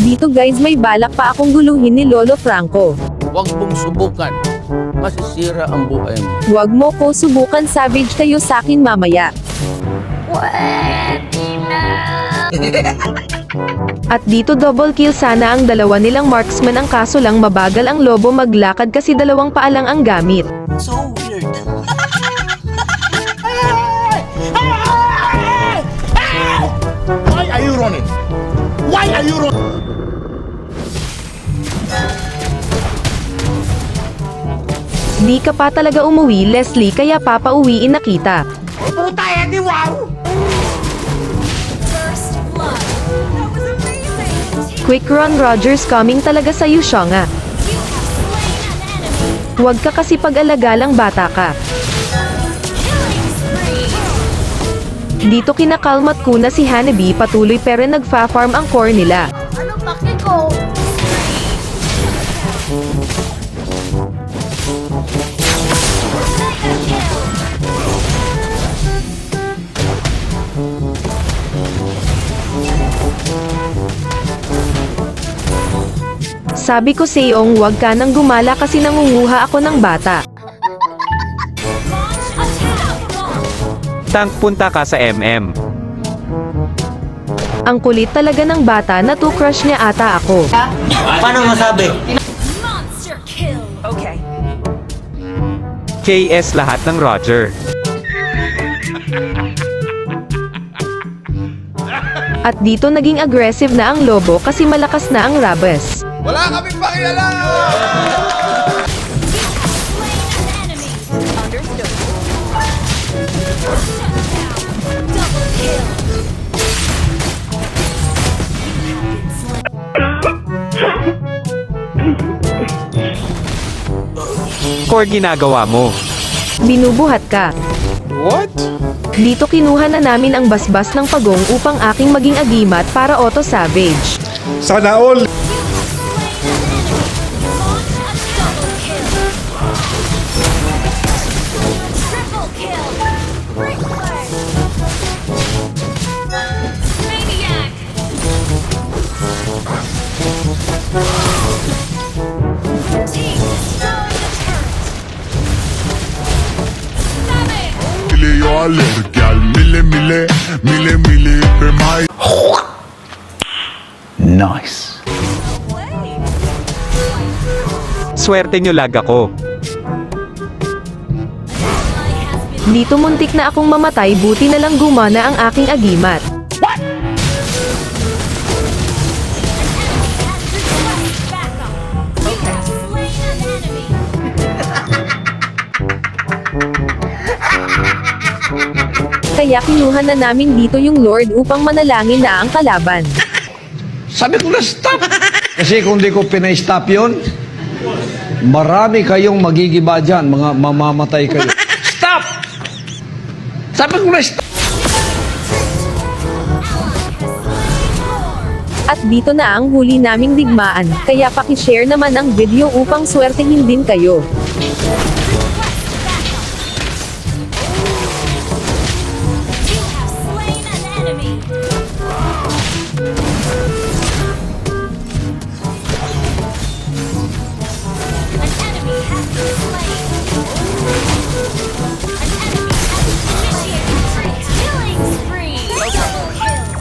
Dito guys may balak pa akong guluhin ni Lolo Franco. Huwag mong subukan. Masisira ang buhay mo. Huwag mo ko subukan, savage kayo sakin mamaya. At dito double kill sana ang dalawa nilang marksman, ang kaso lang mabagal ang lobo maglakad kasi dalawang paa lang ang gamit. So weird. Why are you running? Why are you running? Di ka pa talaga umuwi, Leslie, kaya papauwiin na kita. Puta edi wow! Quick run Rogers, coming talaga sa'yo siya nga. Huwag ka kasi pag-alagalang bata ka. Dito kinakalmat ko na si Hanabi, patuloy pero nagfa-farm ang core nila. Ano paki ko? Sabi ko Seong, huwag ka nang gumala kasi nangunguha ako ng bata. Tank, punta ka sa MM. Ang kulit talaga ng bata na crush niya ata ako. Paano masabi? KS lahat ng Roger. At dito naging aggressive na ang lobo kasi malakas na ang Rabas. Wala kaming pakialam! Core, ginagawa mo. Binubuhat ka. What? Dito kinuha na namin ang basbas ng pagong upang aking maging agimat para auto savage. Sana all! Gel mile mile mile mile pe mai. Nice. Swerte nyo, lag ako. Dito muntik na akong mamatay, buti na lang gumana ang aking agimat. Kaya kinuha na namin dito yung Lord upang manalangin na ang kalaban. Sabi ko na stop! Kasi kung di ko pinay-stop yun, marami kayong magigiba dyan, mga mamamatay kayo. Stop! Sabi ko na stop! At dito na ang huli naming digmaan, kaya pakishare naman ang video upang swertehin din kayo.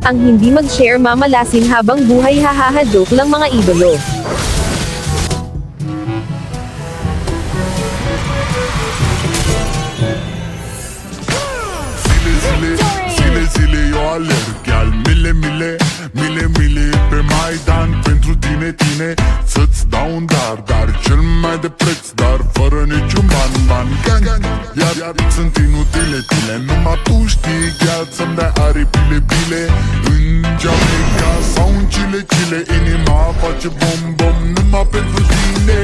Ang hindi mag-share mamalasin habang buhay, hahaha, joke lang mga idolo. Zile zile eu alerg Gel mile mile mile mile pe Maidan pentru tine tine să-ți dau un dar cel mai de preț, dar fără niciun ban Iar sunt inutile tine, numai tu știi Gheal să-mi dai aripile bile În Jamaica sau în Chile Inima face bom bom numai pentru tine